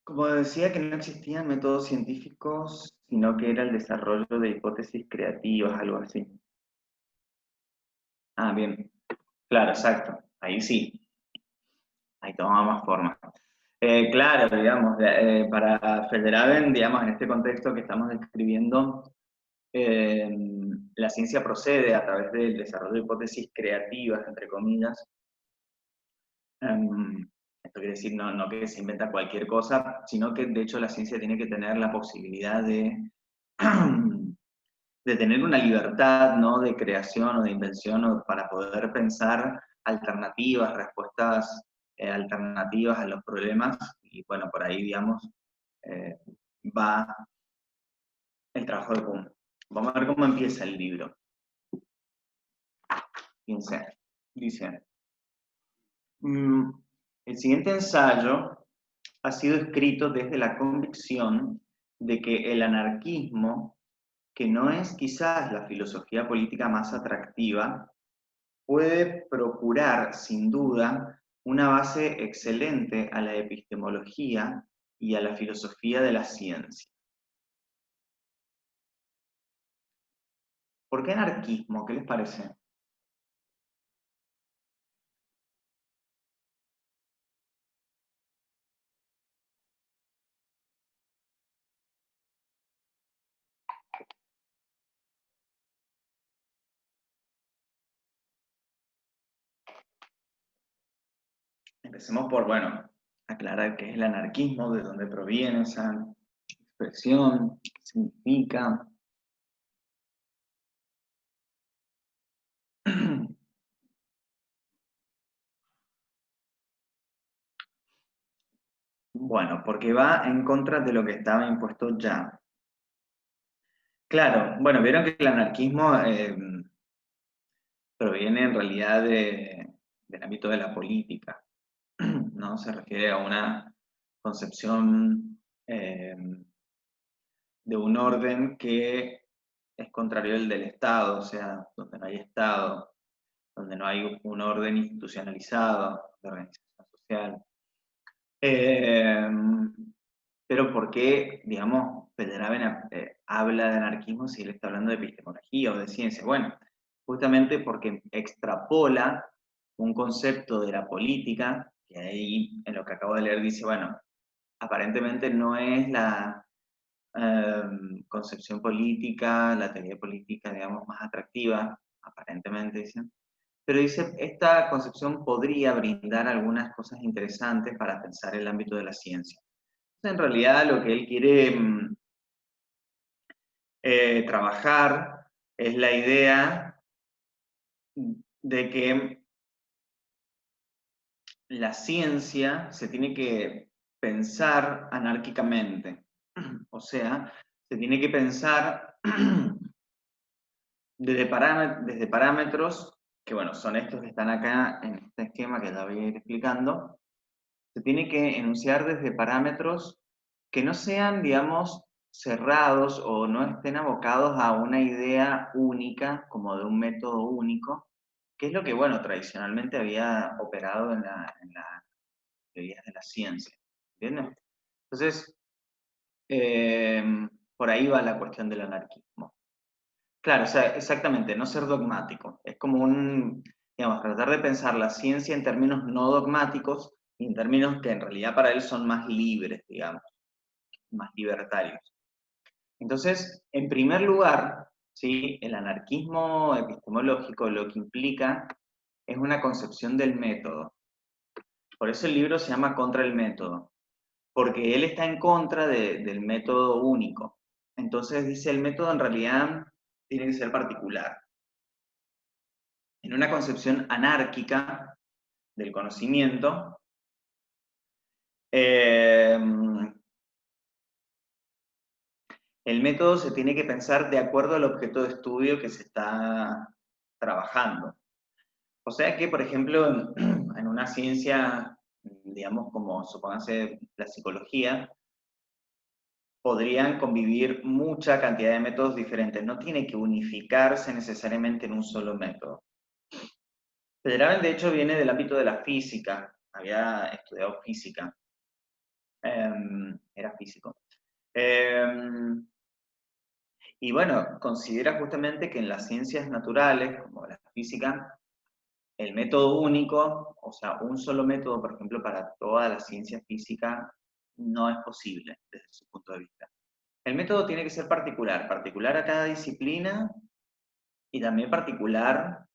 Como decía que no existían métodos científicos, sino que era el desarrollo de hipótesis creativas, algo así. Ah, bien. Claro, exacto. Ahí sí. Ahí tomaba más forma. Claro, digamos, para Federhaven, digamos, en este contexto que estamos describiendo, eh, la ciencia procede a través del desarrollo de hipótesis creativas, entre comillas. Esto quiere decir no que se inventa cualquier cosa, sino que de hecho la ciencia tiene que tener la posibilidad de tener una libertad, ¿no?, de creación o de invención o para poder pensar alternativas, respuestas alternativas a los problemas. Y bueno, por ahí, digamos, eh, va el trabajo de Kuhn. Vamos a ver cómo empieza el libro. Dice, el siguiente ensayo ha sido escrito desde la convicción de que el anarquismo, que no es quizás la filosofía política más atractiva, puede procurar, sin duda, una base excelente a la epistemología y a la filosofía de la ciencia. ¿Por qué anarquismo? ¿Qué les parece? Empecemos por, bueno, aclarar qué es el anarquismo, de dónde proviene esa expresión, qué significa. Bueno, porque va en contra de lo que estaba impuesto ya. Claro, bueno, vieron que el anarquismo proviene en realidad del ámbito de la política, ¿no? Se refiere a una concepción de un orden que es contrario al del Estado, o sea, donde no hay Estado, donde no hay un orden institucionalizado de organización social. Eh, pero ¿por qué, digamos, Federhaven habla de anarquismo si él está hablando de epistemología o de ciencia? Bueno, justamente porque extrapola un concepto de la política, que ahí en lo que acabo de leer dice, bueno, aparentemente no es la concepción política, la teoría política, digamos, más atractiva, aparentemente dicen, pero dice, esta concepción podría brindar algunas cosas interesantes para pensar el ámbito de la ciencia. En realidad lo que él quiere trabajar es la idea de que la ciencia se tiene que pensar anárquicamente, o sea, se tiene que pensar desde parámetros, que bueno, son estos que están acá en este esquema que ya voy a ir explicando, se tiene que enunciar desde parámetros que no sean, digamos, cerrados o no estén abocados a una idea única, como de un método único, que es lo que, bueno, tradicionalmente había operado en las teorías de la ciencia. ¿Entienden? Entonces, eh, por ahí va la cuestión del anarquismo. Claro, o sea, exactamente, no ser dogmático. Es como digamos, tratar de pensar la ciencia en términos no dogmáticos y en términos que en realidad para él son más libres, digamos, más libertarios. Entonces, en primer lugar, ¿sí?, el anarquismo epistemológico lo que implica es una concepción del método. Por eso el libro se llama Contra el método, porque él está en contra del método único. Entonces dice, el método en realidad tiene que ser particular. En una concepción anárquica del conocimiento, eh, el método se tiene que pensar de acuerdo al objeto de estudio que se está trabajando. O sea que, por ejemplo, en una ciencia, digamos, como supóngase la psicología, podrían convivir mucha cantidad de métodos diferentes. No tiene que unificarse necesariamente en un solo método. Federhaven, de hecho, viene del ámbito de la física, había estudiado física. Era físico. Y bueno, considera justamente que en las ciencias naturales, como la física, el método único, o sea, un solo método, por ejemplo, para toda la ciencia física, no es posible desde su punto de vista. El método tiene que ser particular, particular a cada disciplina y también particular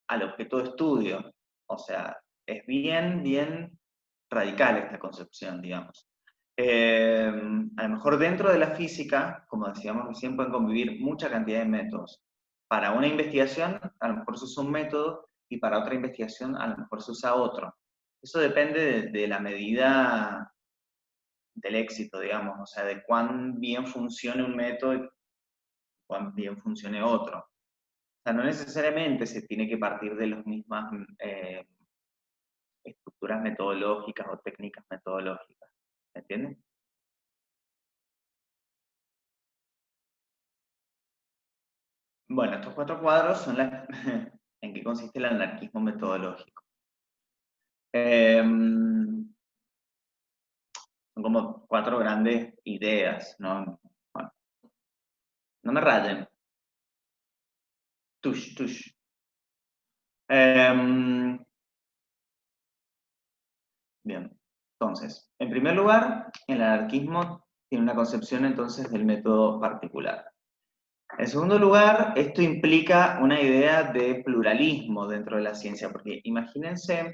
al objeto de estudio. O sea, es bien radical esta concepción, digamos. A lo mejor dentro de la física, como decíamos recién, pueden convivir mucha cantidad de métodos. Para una investigación, a lo mejor se usa un método y para otra investigación, a lo mejor se usa otro. Eso depende de la medida del éxito, digamos, o sea, de cuán bien funcione un método y cuán bien funcione otro. O sea, no necesariamente se tiene que partir de las mismas estructuras metodológicas o técnicas metodológicas. ¿Me entiendes? Bueno, estos cuatro cuadros son en qué consiste el anarquismo metodológico. Son como cuatro grandes ideas, ¿no? Bueno, no me rayen. Tush, tush. Bien, entonces, en primer lugar, el anarquismo tiene una concepción entonces del método particular. En segundo lugar, esto implica una idea de pluralismo dentro de la ciencia, porque imagínense,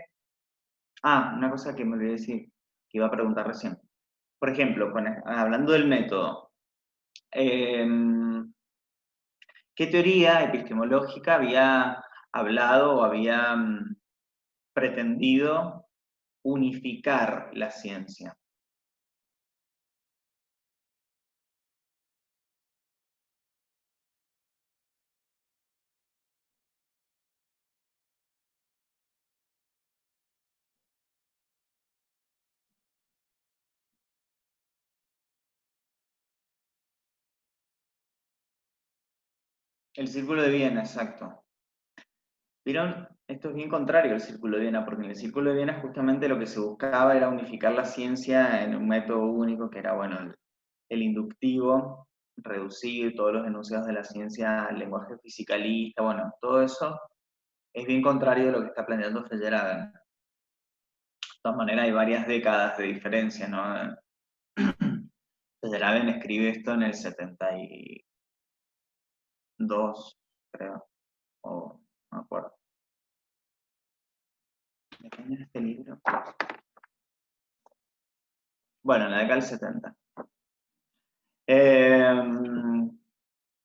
una cosa que me olvidé decir, que iba a preguntar recién. Por ejemplo, hablando del método, ¿qué teoría epistemológica había hablado o había pretendido unificar la ciencia? El Círculo de Viena, exacto. ¿Vieron? Esto es bien contrario al Círculo de Viena, porque en el Círculo de Viena justamente lo que se buscaba era unificar la ciencia en un método único, que era, bueno, el inductivo, reducir todos los enunciados de la ciencia al lenguaje fisicalista, bueno, todo eso es bien contrario de lo que está planteando Feyerabend. De todas maneras, hay varias décadas de diferencia, ¿no? Feyerabend escribe esto en el 72, creo, o no me acuerdo. ¿De qué año es este libro? Bueno, en la década del 70.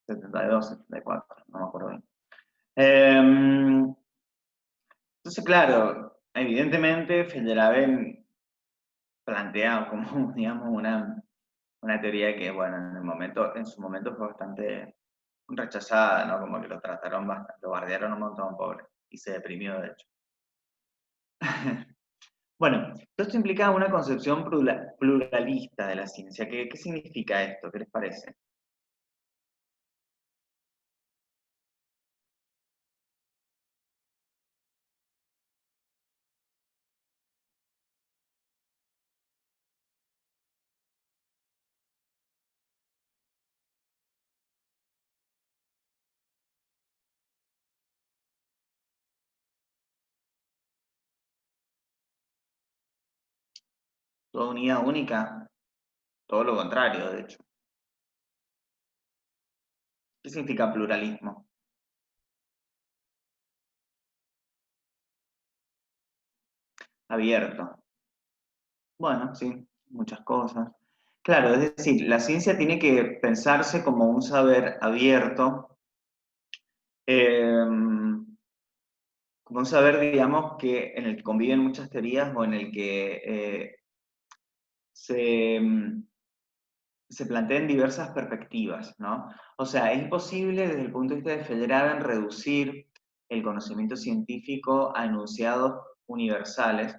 72, 74, no me acuerdo bien. Entonces, claro, evidentemente Feyerabend plantea como, digamos, una teoría que, bueno, en su momento fue bastante rechazada, ¿no? Como que lo trataron bastante, lo bardearon un montón, pobre, y se deprimió, de hecho. Bueno, todo esto implica una concepción pluralista de la ciencia. ¿Qué significa esto? ¿Qué les parece? ¿Toda unidad única? Todo lo contrario, de hecho. ¿Qué significa pluralismo? Abierto. Bueno, sí, muchas cosas. Claro, es decir, la ciencia tiene que pensarse como un saber abierto, eh, como un saber, digamos, en el que conviven muchas teorías o en el que se, se planteen diversas perspectivas, ¿no? O sea, es imposible desde el punto de vista de Feyerabend reducir el conocimiento científico a enunciados universales.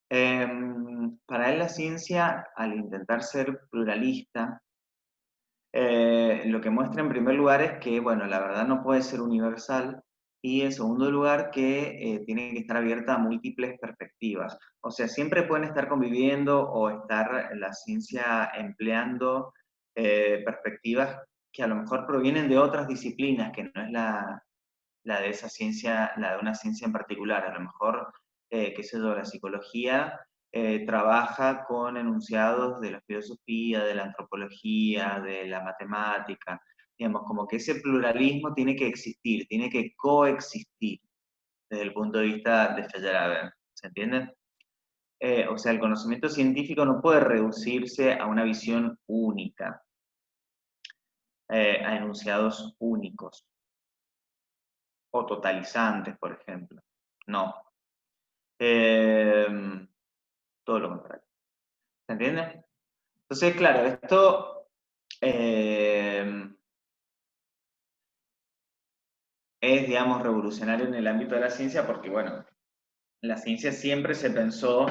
Para él la ciencia, al intentar ser pluralista, lo que muestra en primer lugar es que, bueno, la verdad no puede ser universal Y en segundo lugar, que tiene que estar abierta a múltiples perspectivas. O sea, siempre pueden estar conviviendo o estar la ciencia empleando perspectivas que a lo mejor provienen de otras disciplinas, que no es la de esa ciencia, la de una ciencia en particular. A lo mejor, qué sé yo, la psicología trabaja con enunciados de la filosofía, de la antropología, de la matemática. Digamos, como que ese pluralismo tiene que existir, tiene que coexistir desde el punto de vista de Feyerabend. ¿Se entiende? O sea, el conocimiento científico no puede reducirse a una visión única, a enunciados únicos o totalizantes, por ejemplo. No. Eh, Todo lo contrario. ¿Se entiende? Entonces, claro, esto es, digamos, revolucionario en el ámbito de la ciencia porque, bueno, la ciencia siempre se pensó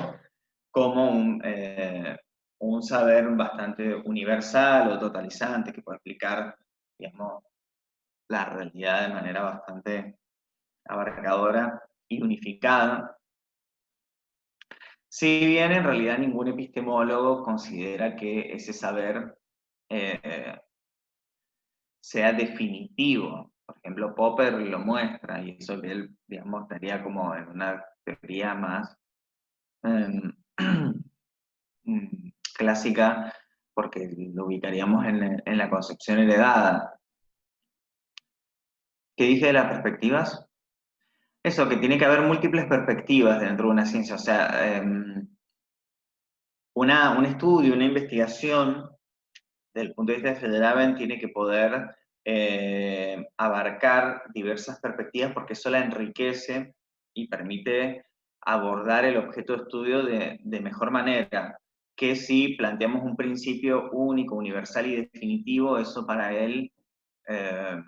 como un saber bastante universal o totalizante que puede explicar, digamos, la realidad de manera bastante abarcadora y unificada. Si bien en realidad ningún epistemólogo considera que ese saber eh, sea definitivo. Por ejemplo, Popper lo muestra, y eso que él, digamos, estaría como en una teoría más eh, clásica, porque lo ubicaríamos en la concepción heredada. ¿Qué dije de las perspectivas? Eso, que tiene que haber múltiples perspectivas dentro de una ciencia, o sea, un estudio, una investigación, desde el punto de vista de Feyerabend, tiene que poder abarcar diversas perspectivas porque eso la enriquece y permite abordar el objeto de estudio de mejor manera que si planteamos un principio único, universal y definitivo. Eso para él eh,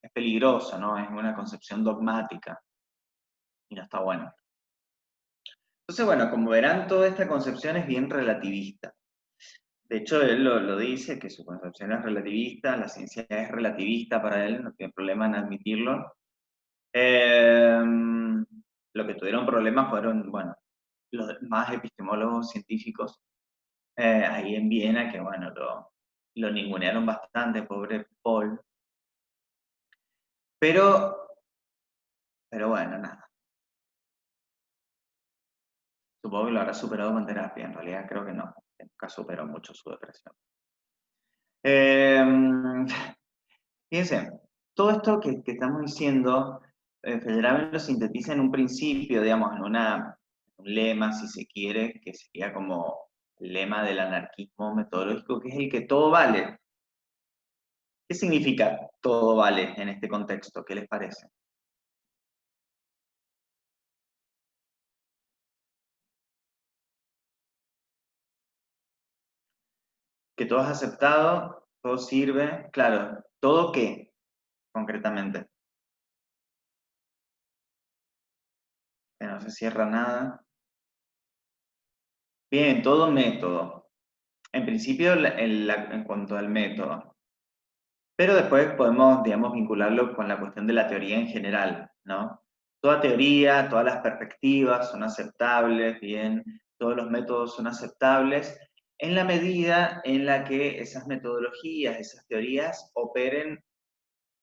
es peligroso, ¿no? Es una concepción dogmática y no está bueno. Entonces, bueno, como verán, toda esta concepción es bien relativista. De hecho, él lo dice, que su concepción es relativista, la ciencia es relativista para él, no tiene problema en admitirlo. Lo que tuvieron problemas fueron, bueno, los más epistemólogos científicos ahí en Viena, que bueno, lo ningunearon bastante, pobre Paul. Pero, pero bueno, nada. Supongo que lo habrá superado con terapia, en realidad creo que no, que nunca superó mucho su depresión. Eh, Fíjense, todo esto que estamos diciendo, Federer lo sintetiza en un principio, digamos, en un lema, si se quiere, que sería como el lema del anarquismo metodológico, que es el que todo vale. ¿Qué significa todo vale en este contexto? ¿Qué les parece? Que todo es aceptado, todo sirve, claro, ¿todo qué, concretamente? Que no se cierra nada. Bien, todo método. En principio, en cuanto al método. Pero después podemos, digamos, vincularlo con la cuestión de la teoría en general, ¿no? Toda teoría, todas las perspectivas son aceptables, bien, todos los métodos son aceptables, en la medida en la que esas metodologías, esas teorías operen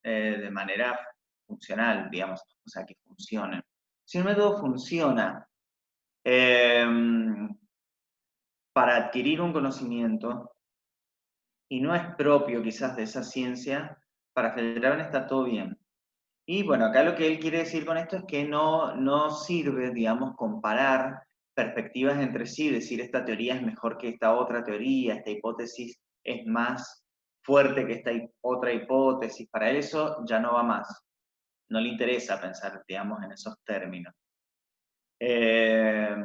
de manera funcional, digamos, o sea, que funcionen. Si un método funciona eh, para adquirir un conocimiento, y no es propio quizás de esa ciencia, para Federer está todo bien. Y bueno, acá lo que él quiere decir con esto es que no sirve, digamos, comparar perspectivas entre sí, decir esta teoría es mejor que esta otra teoría, esta hipótesis es más fuerte que esta otra hipótesis. Para él eso ya no va más. No le interesa pensar, digamos, en esos términos. Eh,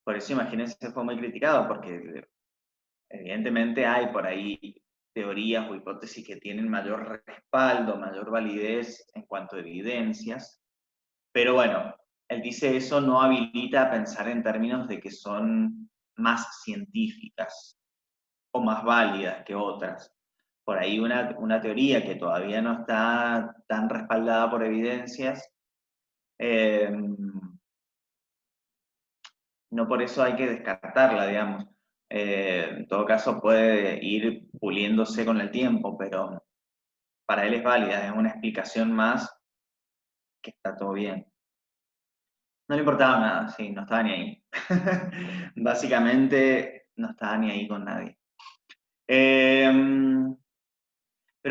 por eso, imagínense, fue muy criticado, porque evidentemente hay por ahí teorías o hipótesis que tienen mayor respaldo, mayor validez en cuanto a evidencias, pero bueno, él dice eso no habilita a pensar en términos de que son más científicas o más válidas que otras. por ahí una teoría que todavía no está tan respaldada por evidencias, no por eso hay que descartarla, digamos. En todo caso puede ir puliéndose con el tiempo, pero para él es válida, es una explicación más que está todo bien. No le importaba nada, sí, no estaba ni ahí. Básicamente no estaba ni ahí con nadie. Pero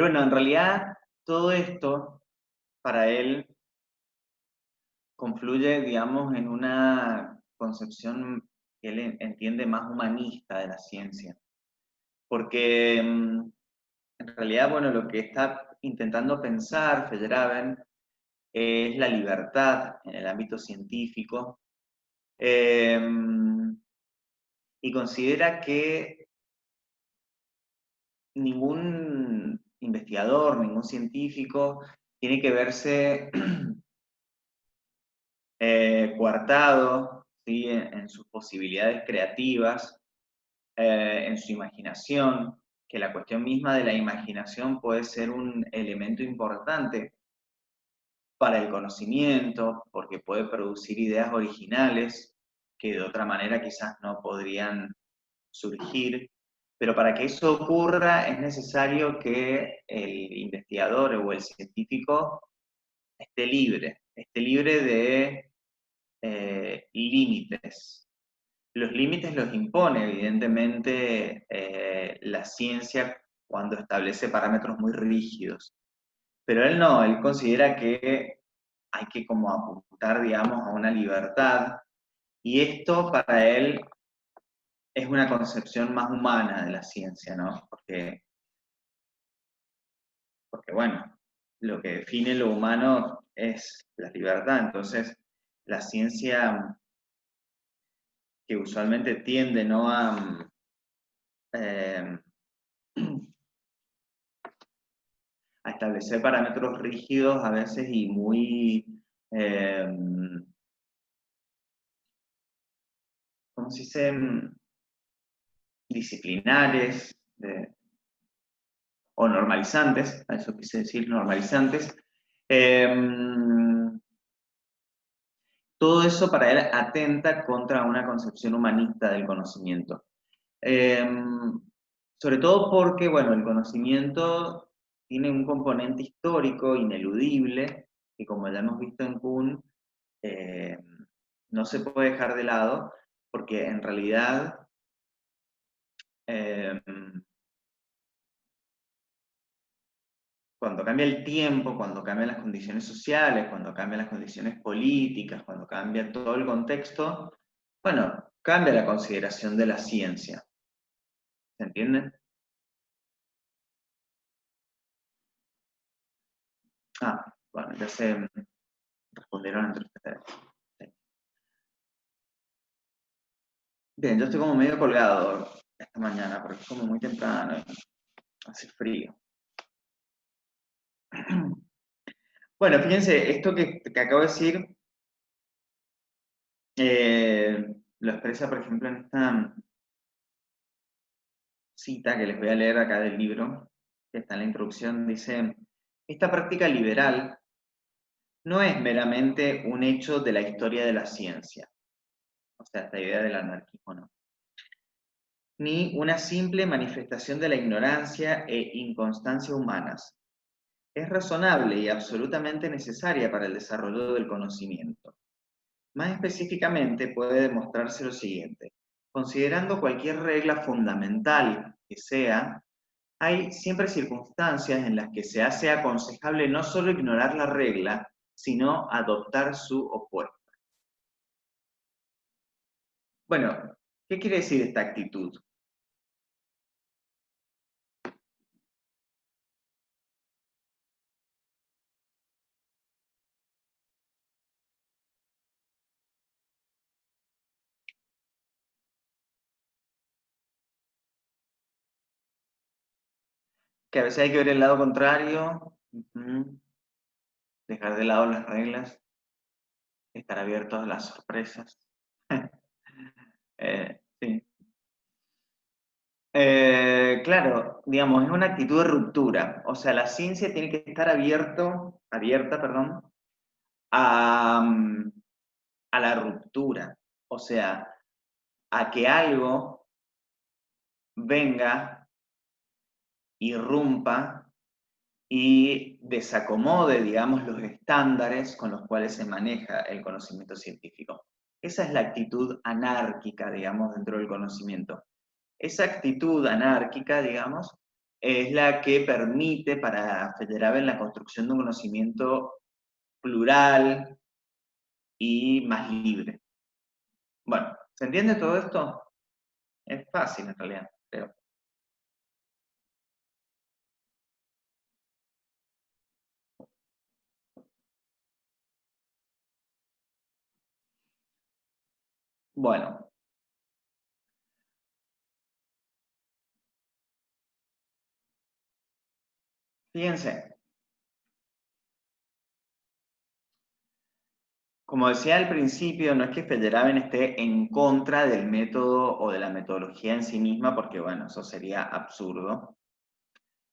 bueno, en realidad todo esto para él confluye, digamos, en una concepción que él entiende más humanista de la ciencia. Porque en realidad, bueno, lo que está intentando pensar Feyerabend es la libertad en el ámbito científico, y considera que ningún investigador, ningún científico tiene que verse coartado, ¿sí? En sus posibilidades creativas, en su imaginación, que la cuestión misma de la imaginación puede ser un elemento importante para el conocimiento, porque puede producir ideas originales que de otra manera quizás no podrían surgir, pero para que eso ocurra es necesario que el investigador o el científico esté libre de límites. Los límites los impone, evidentemente, la ciencia cuando establece parámetros muy rígidos. Pero él no, él considera que hay que como apuntar, digamos, a una libertad, y esto para él es una concepción más humana de la ciencia, ¿no? Porque bueno, lo que define lo humano es la libertad, entonces la ciencia que usualmente tiende, ¿no? Eh, a establecer parámetros rígidos a veces y muy, eh, ¿cómo se dice? Disciplinares o normalizantes, a eso quise decir, normalizantes. Eh, Todo eso para él atenta contra una concepción humanista del conocimiento. Eh, Sobre todo porque, bueno, el conocimiento tiene un componente histórico ineludible, que como ya hemos visto en Kuhn, eh, no se puede dejar de lado, porque en realidad eh, cuando cambia el tiempo, cuando cambian las condiciones sociales, cuando cambian las condiciones políticas, cuando cambia todo el contexto, bueno, cambia la consideración de la ciencia. ¿Se entiende? Ah, bueno, ya se respondieron entre ustedes. Sí. Bien, yo estoy como medio colgado esta mañana porque es como muy temprano y hace frío. Bueno, fíjense, esto que acabo de decir lo expresa, por ejemplo, en esta cita que les voy a leer acá del libro, que está en la introducción, dice, esta práctica liberal no es meramente un hecho de la historia de la ciencia, o sea, esta idea del anarquismo, ¿no? Ni una simple manifestación de la ignorancia e inconstancia humanas. Es razonable y absolutamente necesaria para el desarrollo del conocimiento. Más específicamente puede demostrarse lo siguiente. Considerando cualquier regla fundamental que sea, hay siempre circunstancias en las que se hace aconsejable no solo ignorar la regla, sino adoptar su opuesto. Bueno, ¿qué quiere decir esta actitud? Que a veces hay que ver el lado contrario, dejar de lado las reglas, estar abiertos a las sorpresas. Sí. claro, digamos, es una actitud de ruptura. O sea, la ciencia tiene que estar abierta, perdón, a, a la ruptura. O sea, a que algo venga, irrumpa y desacomode, digamos, los estándares con los cuales se maneja el conocimiento científico. Esa es la actitud anárquica, digamos, dentro del conocimiento. Esa actitud anárquica, digamos, es la que permite para Feyerabend la construcción de un conocimiento plural y más libre. Bueno, ¿se entiende todo esto? Es fácil en realidad, creo. Bueno, fíjense, como decía al principio, no es que Feyerabend esté en contra del método o de la metodología en sí misma, porque bueno, eso sería absurdo.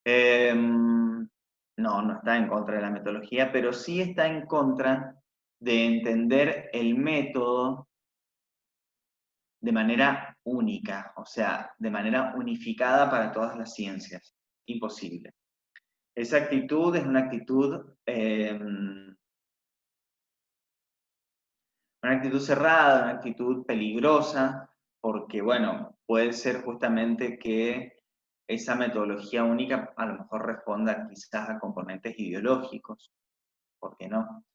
No, no está en contra de la metodología, pero sí está en contra de entender el método de manera única, o sea, de manera unificada para todas las ciencias. Imposible. Esa actitud es una actitud cerrada, una actitud peligrosa, porque, bueno, puede ser justamente que esa metodología única a lo mejor responda quizás a componentes ideológicos, ¿por qué no?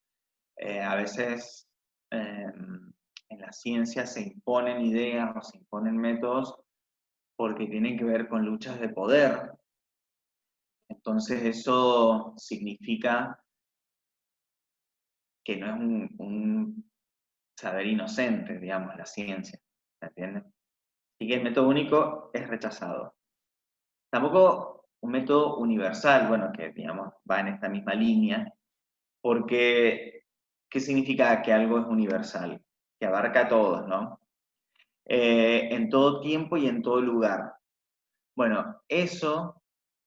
A veces en la ciencia se imponen ideas o se imponen métodos porque tienen que ver con luchas de poder. Entonces eso significa que no es un saber inocente, digamos, la ciencia, ¿me entiendes? Así que el método único es rechazado. Tampoco un método universal, bueno, que digamos va en esta misma línea, porque ¿qué significa que algo es universal? Que abarca a todos, ¿no? En todo tiempo y en todo lugar. Bueno, eso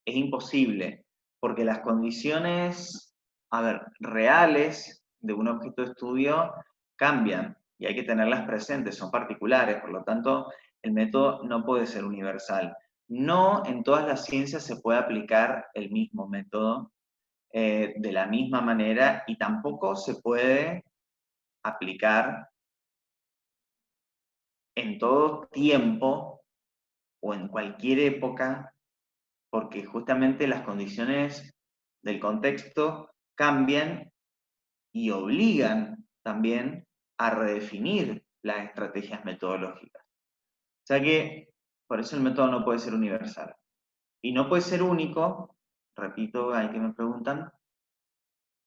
es imposible, porque las condiciones, a ver, reales de un objeto de estudio cambian y hay que tenerlas presentes, son particulares, por lo tanto, el método no puede ser universal. No en todas las ciencias se puede aplicar el mismo método de la misma manera y tampoco se puede aplicar en todo tiempo o en cualquier época, porque justamente las condiciones del contexto cambian y obligan también a redefinir las estrategias metodológicas. O sea que por eso el método no puede ser universal. Y no puede ser único, repito, hay que me preguntan,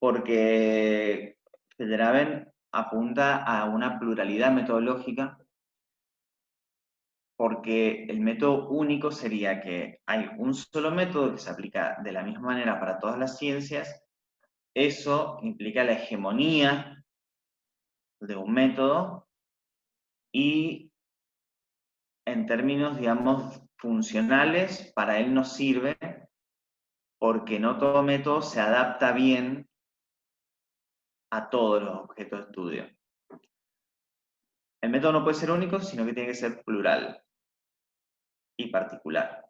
porque Feyerabend apunta a una pluralidad metodológica, porque el método único sería que hay un solo método que se aplica de la misma manera para todas las ciencias. Eso implica la hegemonía de un método y en términos, digamos, funcionales, para él no sirve porque no todo método se adapta bien a todos los objetos de estudio. El método no puede ser único, sino que tiene que ser plural y particular.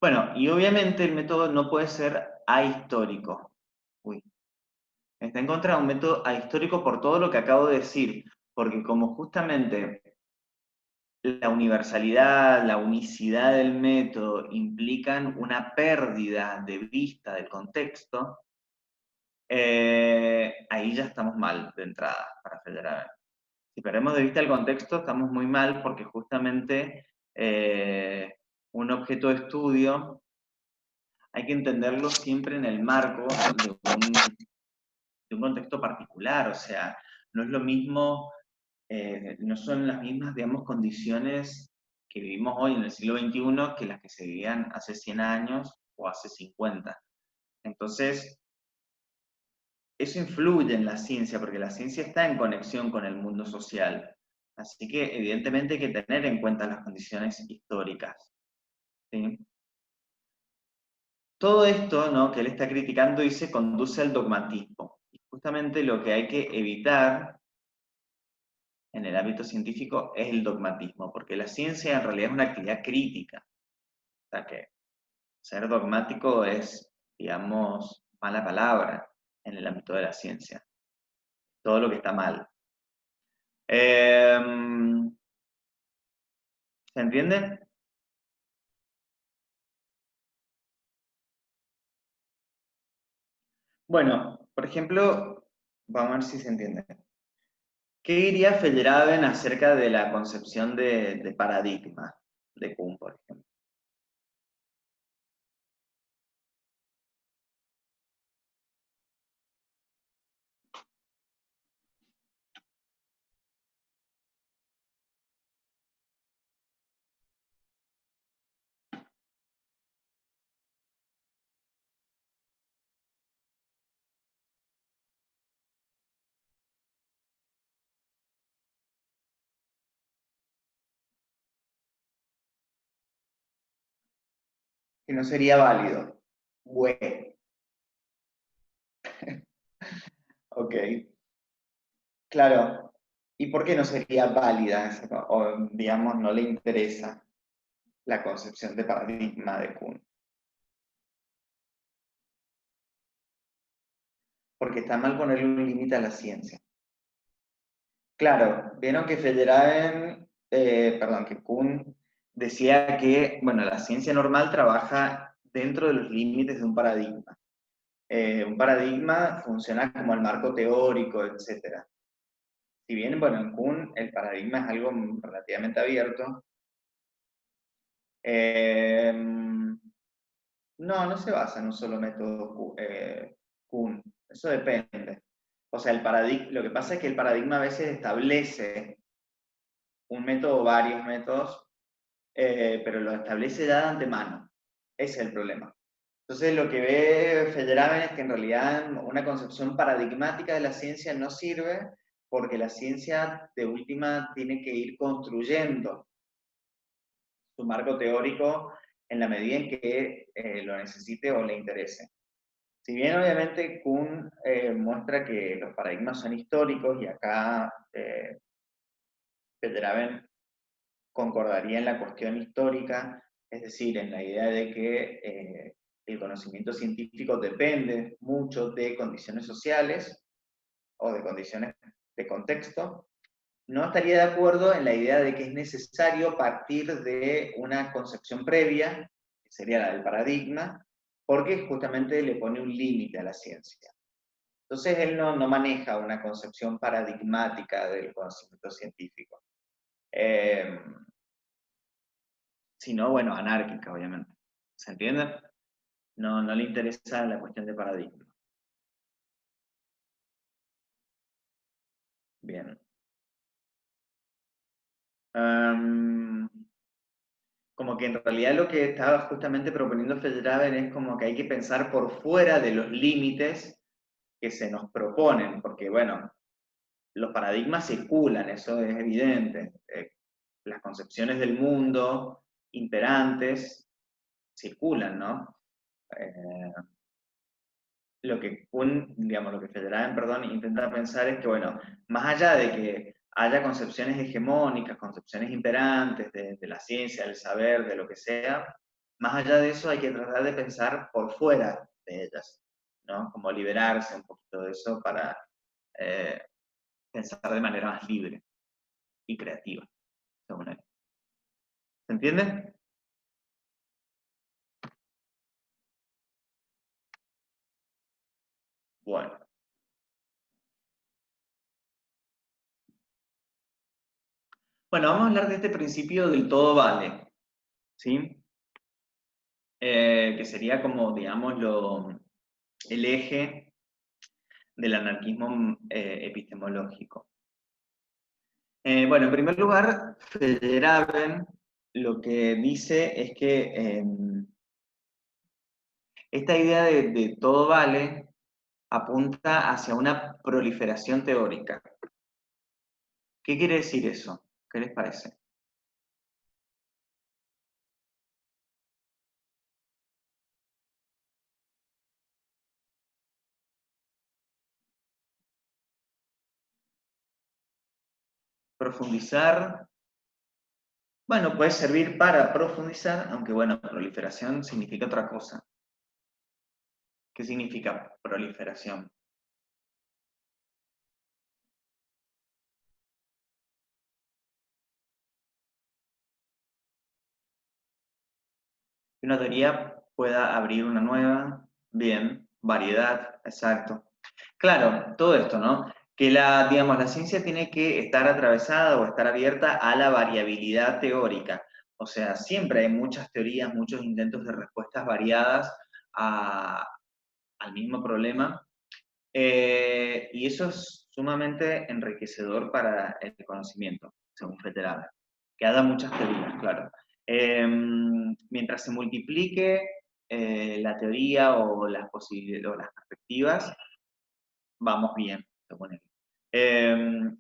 Bueno, y obviamente el método no puede ser ahistórico. Uy, está en contra de un método ahistórico por todo lo que acabo de decir, porque como justamente la universalidad, la unicidad del método implican una pérdida de vista del contexto, ahí ya estamos mal de entrada para Feyerabend. Si perdemos de vista el contexto, estamos muy mal porque justamente un objeto de estudio hay que entenderlo siempre en el marco de un contexto particular, o sea, no es lo mismo, no son las mismas, digamos, condiciones que vivimos hoy en el siglo XXI que las que se vivían hace 100 años o hace 50. Entonces, eso influye en la ciencia, porque la ciencia está en conexión con el mundo social. Así que, evidentemente, hay que tener en cuenta las condiciones históricas. ¿sí? Todo esto, ¿no?, que él está criticando dice conduce al dogmatismo. Y justamente lo que hay que evitar en el ámbito científico es el dogmatismo, porque la ciencia en realidad es una actividad crítica. O sea que ser dogmático es, digamos, mala palabra en el ámbito de la ciencia. Todo lo que está mal. ¿Se entiende? Bueno, por ejemplo, vamos a ver si se entiende. ¿Qué diría Feyerabend acerca de la concepción de paradigma de Kuhn, por ejemplo? Que no sería válido. Bueno, ok. Claro. ¿Y por qué no sería válida o, digamos, no le interesa la concepción de paradigma de Kuhn? Porque está mal ponerle un límite a la ciencia. Claro, vieron que que Kuhn decía que, bueno, la ciencia normal trabaja dentro de los límites de un paradigma. Un paradigma funciona como el marco teórico, etc. Si bien, bueno, en Kuhn el paradigma es algo relativamente abierto, eh, no se basa en un solo método Kuhn. Eso depende. O sea, lo que pasa es que el paradigma a veces establece un método o varios métodos, pero lo establece ya de antemano. Ese es el problema. Entonces, lo que ve Feyerabend es que en realidad una concepción paradigmática de la ciencia no sirve porque la ciencia de última tiene que ir construyendo su marco teórico en la medida en que lo necesite o le interese. Si bien obviamente Kuhn muestra que los paradigmas son históricos y acá Feyerabend concordaría en la cuestión histórica, es decir, en la idea de que el conocimiento científico depende mucho de condiciones sociales o de condiciones de contexto, no estaría de acuerdo en la idea de que es necesario partir de una concepción previa, que sería la del paradigma, porque justamente le pone un límite a la ciencia. Entonces él no maneja una concepción paradigmática del conocimiento científico. Sino, bueno, anárquica, obviamente. ¿Se entiende? No le interesa la cuestión de paradigma. Bien. Como que en realidad lo que estaba justamente proponiendo Feyerabend es como que hay que pensar por fuera de los límites que se nos proponen, porque bueno, los paradigmas circulan, eso es evidente. Las concepciones del mundo imperantes circulan, ¿no? Eh, lo que Feyerabend, perdón, intenta pensar es que, bueno, más allá de que haya concepciones hegemónicas, concepciones imperantes de la ciencia, del saber, de lo que sea, más allá de eso hay que tratar de pensar por fuera de ellas, ¿no? Como liberarse un poquito de eso para eh, pensar de manera más libre y creativa, según él. ¿Se entiende? Bueno. Bueno, vamos a hablar de este principio del todo vale, ¿sí? Que sería como, digamos, el eje del anarquismo epistemológico. Bueno, en primer lugar, Feyerabend lo que dice es que esta idea de todo vale apunta hacia una proliferación teórica. ¿Qué quiere decir eso? ¿Qué les parece? Profundizar, bueno, puede servir para profundizar, aunque bueno, proliferación significa otra cosa. ¿Qué significa proliferación? Que una teoría pueda abrir una nueva, bien, variedad, exacto. Claro, todo esto, ¿no? Que digamos, la ciencia tiene que estar atravesada o estar abierta a la variabilidad teórica. O sea, siempre hay muchas teorías, muchos intentos de respuestas variadas al mismo problema. Y eso es sumamente enriquecedor para el conocimiento, según Federer, que ha dado muchas teorías, claro. Mientras se multiplique la teoría o las posibilidades o las perspectivas, vamos bien, según él.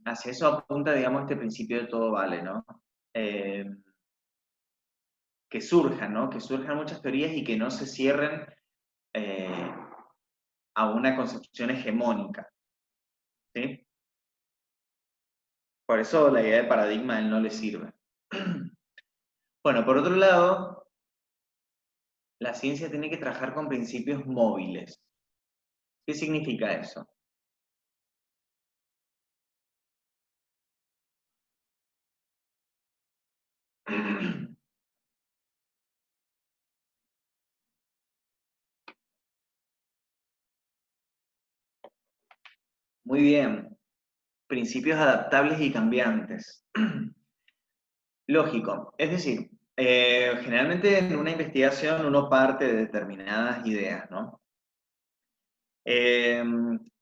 Hacia eso apunta, digamos, este principio de todo vale, ¿no? Eh, que surjan, ¿no? Que surjan muchas teorías y que no se cierren eh, a una concepción hegemónica, ¿sí? Por eso la idea de paradigma a él no le sirve. Bueno, por otro lado, la ciencia tiene que trabajar con principios móviles. ¿Qué significa eso? Muy bien. Principios adaptables y cambiantes. Lógico. Es decir, generalmente en una investigación uno parte de determinadas ideas, ¿no? Eh,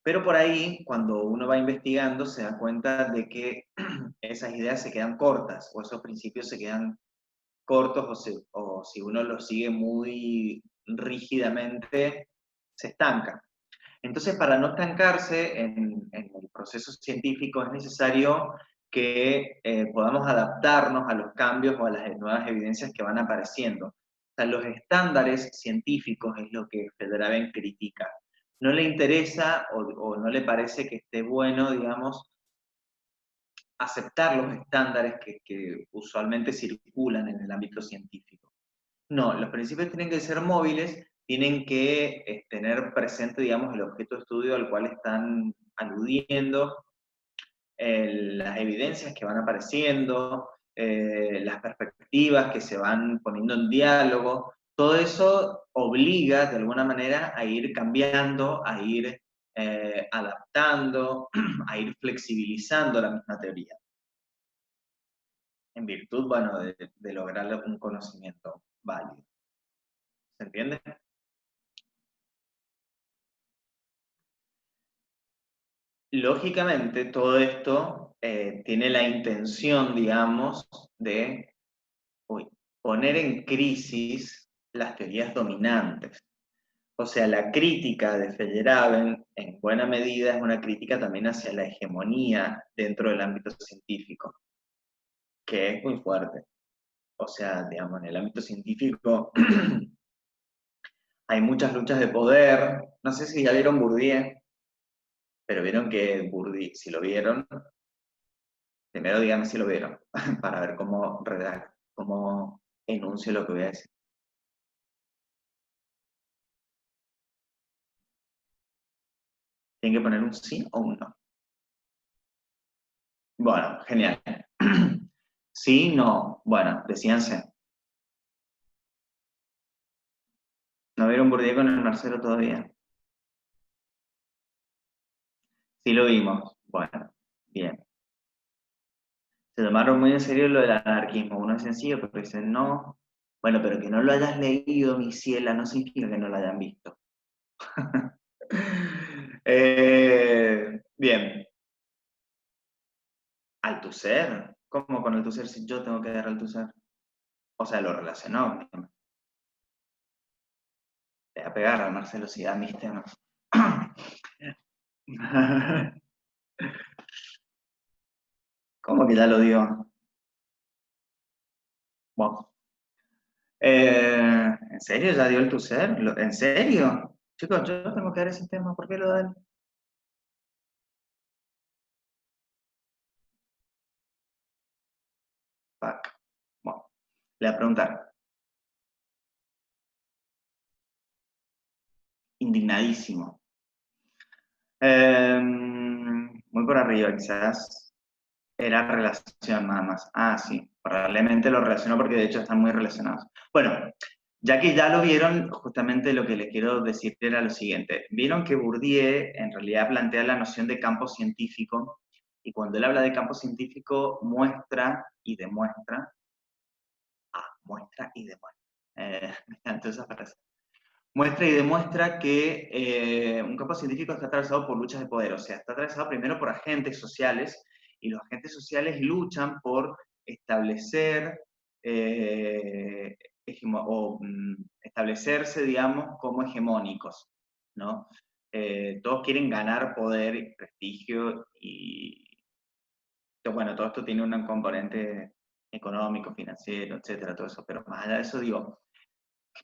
pero por ahí, cuando uno va investigando, se da cuenta de que esas ideas se quedan cortas o esos principios se quedan cortos o si uno los sigue muy rígidamente, se estanca. Entonces, para no estancarse en el proceso científico es necesario que podamos adaptarnos a los cambios o a las nuevas evidencias que van apareciendo. O sea, los estándares científicos es lo que Federer critica. No le interesa o no le parece que esté bueno, digamos, aceptar los estándares que usualmente circulan en el ámbito científico. No, los principios tienen que ser móviles, tienen que tener presente, digamos, el objeto de estudio al cual están aludiendo, las evidencias que van apareciendo, las perspectivas que se van poniendo en diálogo. Todo eso obliga, de alguna manera, a ir cambiando, a ir adaptando, a ir flexibilizando la misma teoría, en virtud, bueno, de lograr un conocimiento válido. ¿Se entiende? Lógicamente, todo esto tiene la intención, digamos, de poner en crisis las teorías dominantes. O sea, la crítica de Feyerabend, en buena medida, es una crítica también hacia la hegemonía dentro del ámbito científico, que es muy fuerte. O sea, digamos, en el ámbito científico hay muchas luchas de poder. No sé si ya vieron Bourdieu, pero vieron que Bourdieu, si lo vieron, primero dígame si lo vieron, para ver cómo redacto, cómo enuncio lo que voy a decir. Tienen que poner un sí o un no. Bueno, genial. Sí, no. Bueno, decíanse. ¿No vieron Bourdieu con el Marcelo todavía? Sí lo vimos. Bueno, bien. Se tomaron muy en serio lo del anarquismo. Uno es sencillo, pero dicen no. Bueno, pero que no lo hayas leído, mi ciela, no significa que no lo hayan visto. Bien. Althusser. ¿Cómo con Althusser si yo tengo que dar Althusser? O sea, lo relacionó. Te voy a pegar a Marcelo si da mis temas. ¿Cómo que ya lo dio? Bueno. ¿En serio ya dio el Althusser? ¿En serio? Chicos, yo tengo que dar ese tema. ¿Por qué lo dan? Fuck. Bueno, le voy a preguntar. Indignadísimo. Muy por arriba, quizás. Era relación nada más. Ah, sí. Probablemente lo relacionó porque de hecho están muy relacionados. Bueno, ya que ya lo vieron, justamente lo que les quiero decir era lo siguiente. Vieron que Bourdieu en realidad plantea la noción de campo científico y cuando él habla de campo científico muestra y demuestra. Muestra y demuestra. Me encantó esa frase. Muestra y demuestra que un campo científico está atravesado por luchas de poder, o sea, está atravesado primero por agentes sociales, y los agentes sociales luchan por establecer establecerse, digamos, como hegemónicos, ¿no? Todos quieren ganar poder, y prestigio, y bueno, todo esto tiene un componente económico, financiero, etcétera, todo eso, pero más allá de eso, digo,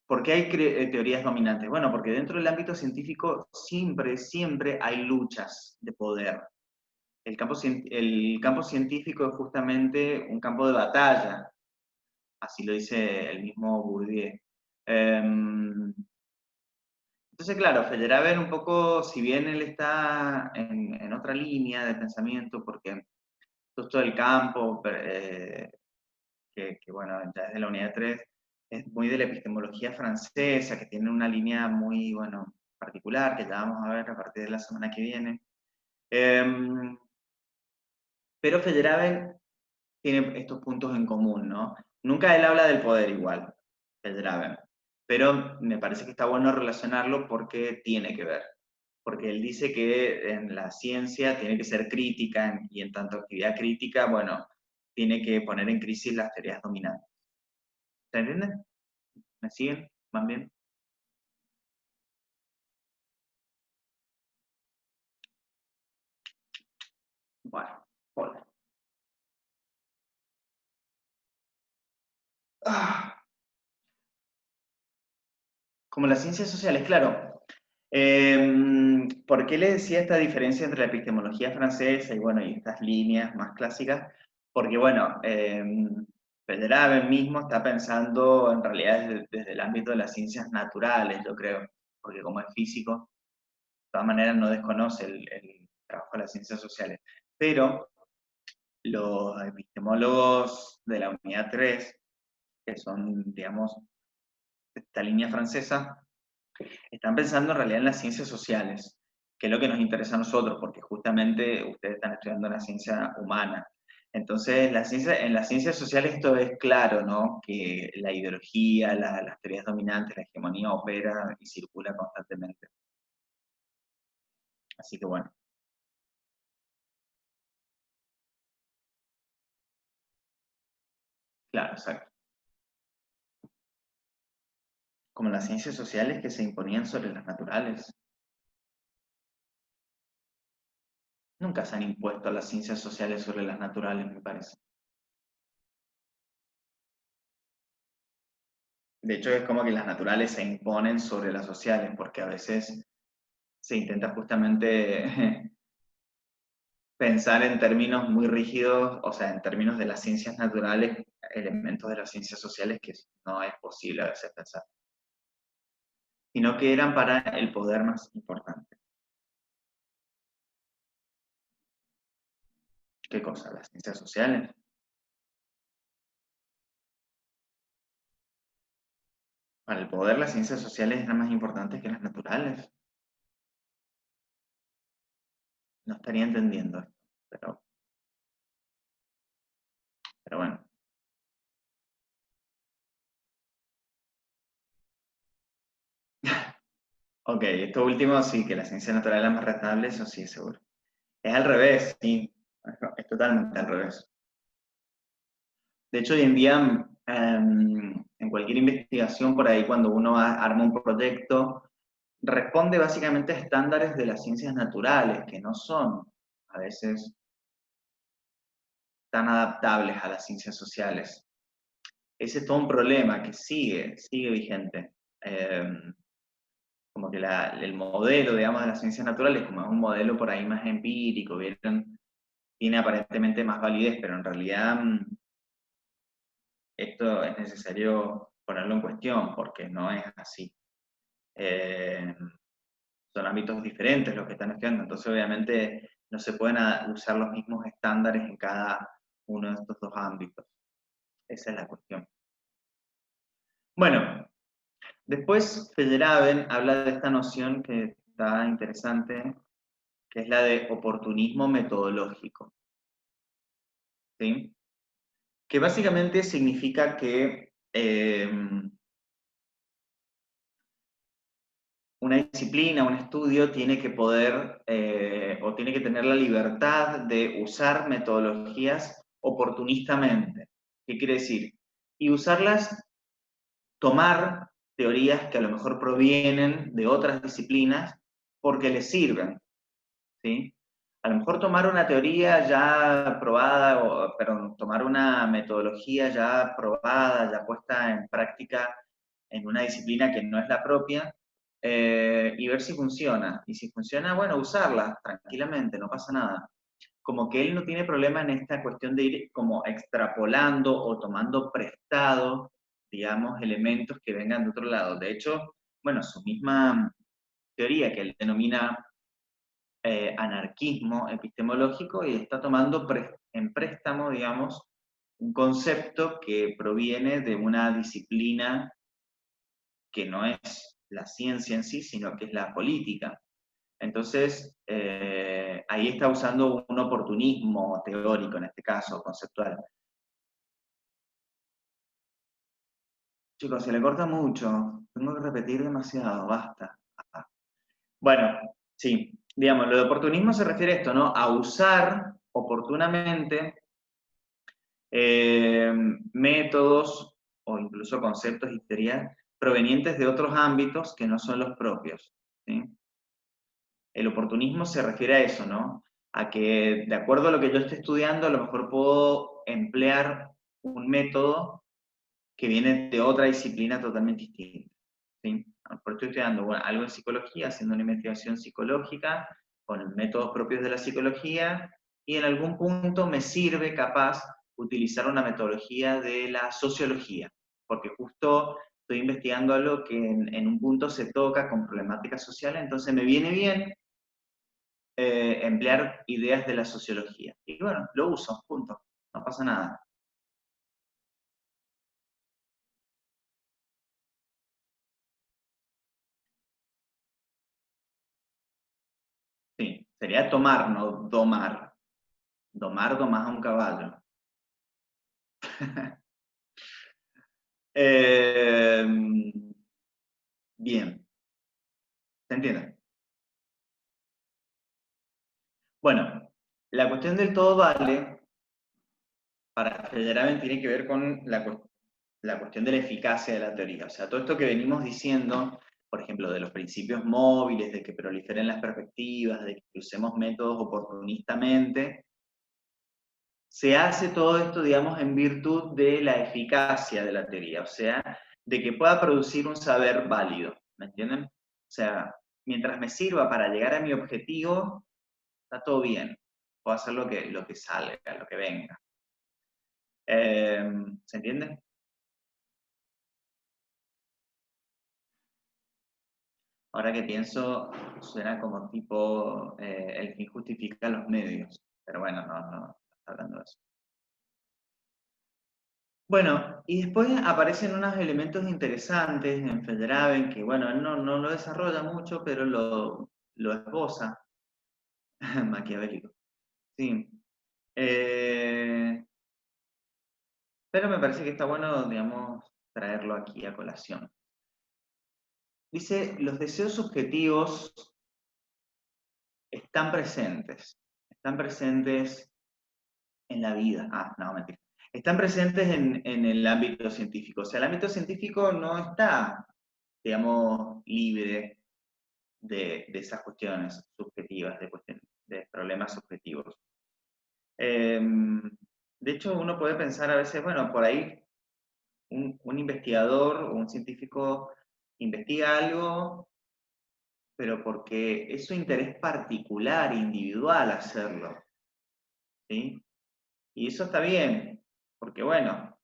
¿por qué hay teorías dominantes? Bueno, porque dentro del ámbito científico siempre hay luchas de poder. El campo científico es justamente un campo de batalla, así lo dice el mismo Bourdieu. Entonces, claro, Feyerabend un poco, si bien él está en otra línea de pensamiento, porque todo el campo, bueno, ya es de la unidad 3 es muy de la epistemología francesa, que tiene una línea muy, bueno, particular, que ya vamos a ver a partir de la semana que viene. Pero Feyerabend tiene estos puntos en común, ¿no? Nunca él habla del poder igual, Feyerabend, pero me parece que está bueno relacionarlo porque tiene que ver. Porque él dice que en la ciencia tiene que ser crítica y en tanto actividad crítica, bueno, tiene que poner en crisis las teorías dominantes. ¿Se entiende? ¿Me siguen? ¿Van bien? Bueno, hola. Ah, como las ciencias sociales, claro. ¿Por qué le decía esta diferencia entre la epistemología francesa y, bueno, y estas líneas más clásicas? Porque, bueno, Federer mismo está pensando en realidad desde el ámbito de las ciencias naturales, yo creo, porque como es físico, de todas maneras no desconoce el trabajo de las ciencias sociales. Pero los epistemólogos de la unidad 3 que son, digamos, esta línea francesa, están pensando en realidad en las ciencias sociales, que es lo que nos interesa a nosotros, porque justamente ustedes están estudiando una ciencia humana. Entonces, en las ciencias sociales esto es claro, ¿no? Que la ideología, las teorías dominantes, la hegemonía opera y circula constantemente. Así que bueno, claro, exacto. Como las ciencias sociales que se imponían sobre las naturales. Nunca se han impuesto las ciencias sociales sobre las naturales, me parece. De hecho, es como que las naturales se imponen sobre las sociales, porque a veces se intenta justamente pensar en términos muy rígidos, o sea, en términos de las ciencias naturales, elementos de las ciencias sociales que no es posible a veces pensar, sino que eran para el poder más importante. ¿Qué cosa? Las ciencias sociales. Para el poder, las ciencias sociales eran más importantes que las naturales. No estaría entendiendo esto, pero bueno. Ok, esto último sí, que la ciencia natural es más rentable, eso sí, seguro. Es al revés, sí, es totalmente al revés. De hecho, hoy en día, en cualquier investigación por ahí, cuando uno arma un proyecto, responde básicamente a estándares de las ciencias naturales, que no son a veces tan adaptables a las ciencias sociales. Ese es todo un problema que sigue vigente. Como que el modelo, digamos, de las ciencias naturales, como es un modelo por ahí más empírico, ¿vieron? Tiene aparentemente más validez, pero en realidad esto es necesario ponerlo en cuestión, porque no es así. Son ámbitos diferentes los que están estudiando, entonces obviamente no se pueden usar los mismos estándares en cada uno de estos dos ámbitos. Esa es la cuestión. Bueno, después Feyerabend habla de esta noción que está interesante, que es la de oportunismo metodológico. ¿Sí? Que básicamente significa que una disciplina, un estudio tiene que poder o tiene que tener la libertad de usar metodologías oportunistamente. ¿Qué quiere decir? Y usarlas, tomar teorías que a lo mejor provienen de otras disciplinas porque les sirven, ¿sí? A lo mejor tomar una teoría ya probada, o, perdón, tomar una metodología ya probada, ya puesta en práctica en una disciplina que no es la propia, y ver si funciona. Y si funciona, bueno, usarla tranquilamente, no pasa nada. Como que él no tiene problema en esta cuestión de ir como extrapolando o tomando prestado, digamos, elementos que vengan de otro lado. De hecho, bueno, su misma teoría que él denomina anarquismo epistemológico y está tomando en préstamo, digamos, un concepto que proviene de una disciplina que no es la ciencia en sí, sino que es la política. Entonces, ahí está usando un oportunismo teórico, en este caso, conceptual. Chicos, se le corta mucho, tengo que repetir demasiado, basta. Bueno, sí, digamos, lo de oportunismo se refiere a esto, ¿no? A usar oportunamente métodos o incluso conceptos y teorías provenientes de otros ámbitos que no son los propios, ¿sí? El oportunismo se refiere a eso, ¿no? A que de acuerdo a lo que yo esté estudiando, a lo mejor puedo emplear un método que viene de otra disciplina totalmente distinta, ¿sí? Por estoy estudiando algo en psicología, haciendo una investigación psicológica con métodos propios de la psicología, y en algún punto me sirve capaz utilizar una metodología de la sociología, porque justo estoy investigando algo que en un punto se toca con problemáticas sociales, entonces me viene bien emplear ideas de la sociología. Y bueno, lo uso, punto, no pasa nada. Sí, sería tomar, no domar. Domar, domás a un caballo. Eh, bien, ¿se entiende? Bueno, la cuestión del todo vale para Feyerabend tiene que ver con la cuestión de la eficacia de la teoría. O sea, todo esto que venimos diciendo, por ejemplo, de los principios móviles, de que proliferen las perspectivas, de que usemos métodos oportunistamente, se hace todo esto, digamos, en virtud de la eficacia de la teoría, o sea, de que pueda producir un saber válido, ¿me entienden? O sea, mientras me sirva para llegar a mi objetivo, está todo bien, puedo hacer lo que salga, lo que venga. ¿Se entiende? Ahora que pienso, suena como tipo el fin justifica los medios, pero bueno, no está hablando de eso. Bueno, y después aparecen unos elementos interesantes en Feyerabend que, bueno, él no lo desarrolla mucho, pero lo esboza. Maquiavélico. Sí. Eh, pero me parece que está bueno, digamos, traerlo aquí a colación. Dice, los deseos subjetivos están presentes en la vida. Ah, no, mentira. Están presentes en el ámbito científico. O sea, el ámbito científico no está, digamos, libre de esas cuestiones subjetivas, de problemas subjetivos. De hecho, uno puede pensar a veces, bueno, por ahí un investigador o un científico investiga algo, pero porque es su interés particular, individual hacerlo, ¿sí? Y eso está bien, porque bueno,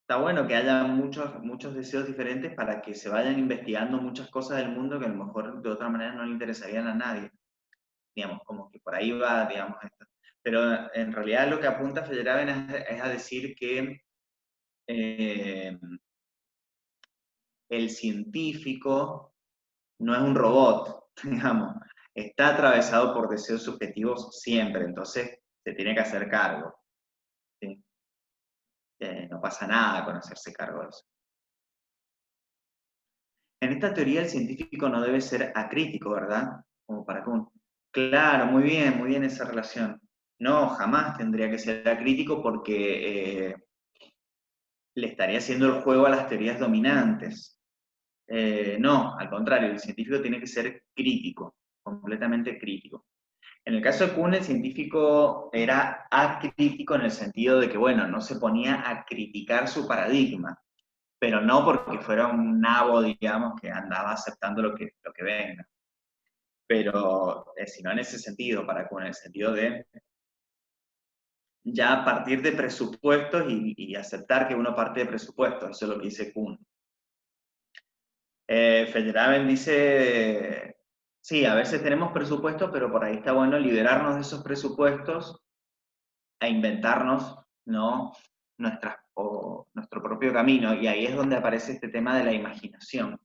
está bueno que haya muchos deseos diferentes para que se vayan investigando muchas cosas del mundo que a lo mejor de otra manera no le interesarían a nadie. Digamos, como que por ahí va, digamos, esto. Pero en realidad lo que apunta Feyerabend es a decir que el científico no es un robot, digamos, está atravesado por deseos subjetivos siempre, entonces se tiene que hacer cargo. ¿Sí? No pasa nada con hacerse cargo de eso. En esta teoría el científico no debe ser acrítico, ¿verdad? Como para Kuhn. Claro, muy bien esa relación. No, jamás tendría que ser acrítico porque le estaría haciendo el juego a las teorías dominantes. No, al contrario, el científico tiene que ser crítico, completamente crítico. En el caso de Kuhn, el científico era acrítico en el sentido de que, bueno, no se ponía a criticar su paradigma, pero no porque fuera un nabo, digamos, que andaba aceptando lo que venga. Pero, sino en ese sentido, para Kuhn, en el sentido de ya partir de presupuestos y aceptar que uno parte de presupuestos, eso es lo que dice Kuhn. Feyerabend dice, sí, a veces tenemos presupuestos, pero por ahí está bueno liberarnos de esos presupuestos e inventarnos, ¿no? Nuestro propio camino, y ahí es donde aparece este tema de la imaginación.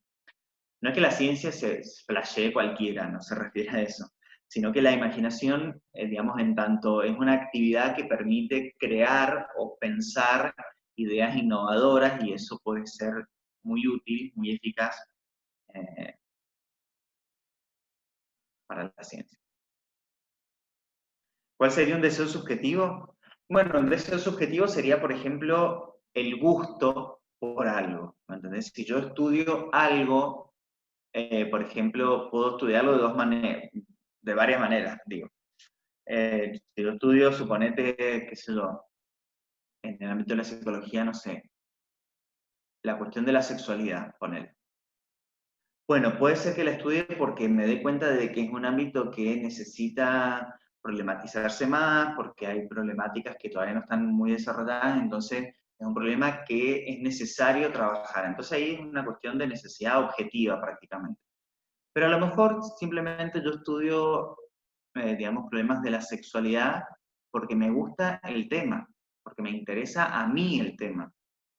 No es que la ciencia se flashee cualquiera, no se refiere a eso, sino que la imaginación, digamos, en tanto es una actividad que permite crear o pensar ideas innovadoras, y eso puede ser muy útil, muy eficaz eh, para la ciencia. ¿Cuál sería un deseo subjetivo? Bueno, un deseo subjetivo sería, por ejemplo, el gusto por algo. ¿Me entendés? Si yo estudio algo, por ejemplo, puedo estudiarlo de dos maneras, de varias maneras, digo. Si yo estudio, suponete, qué sé yo, en el ámbito de la psicología, no sé, la cuestión de la sexualidad, ponele. Bueno, puede ser que la estudie porque me dé cuenta de que es un ámbito que necesita problematizarse más, porque hay problemáticas que todavía no están muy desarrolladas, entonces es un problema que es necesario trabajar. Entonces ahí es una cuestión de necesidad objetiva prácticamente. Pero a lo mejor simplemente yo estudio, digamos, problemas de la sexualidad porque me gusta el tema, porque me interesa a mí el tema,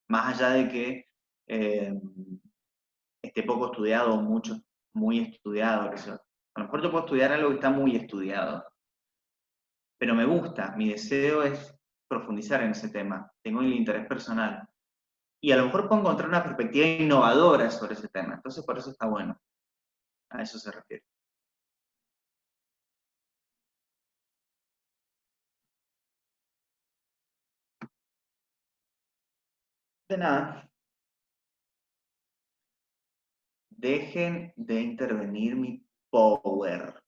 más allá de que eh, esté poco estudiado o mucho, muy estudiado. Que sea. A lo mejor yo puedo estudiar algo que está muy estudiado, pero me gusta, mi deseo es profundizar en ese tema, tengo el interés personal. Y a lo mejor puedo encontrar una perspectiva innovadora sobre ese tema, entonces por eso está bueno, a eso se refiere. De nada, dejen de intervenir mi power.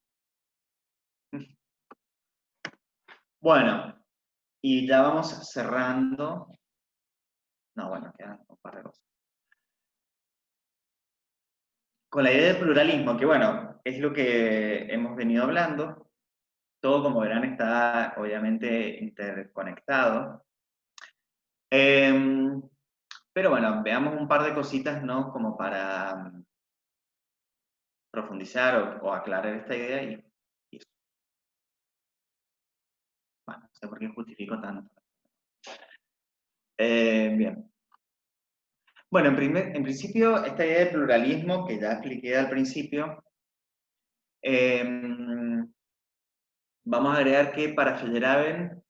Bueno, y ya vamos cerrando. No, bueno, quedan un par de cosas. Con la idea de pluralismo, que bueno, es lo que hemos venido hablando. Todo, como verán, está obviamente interconectado. Eh, pero bueno, veamos un par de cositas, ¿no? Como para profundizar o aclarar esta idea y eso. Bueno, no sé por qué justifico tanto. Bien. Bueno, en principio, esta idea de pluralismo, que ya expliqué al principio, vamos a agregar que para Feyerabend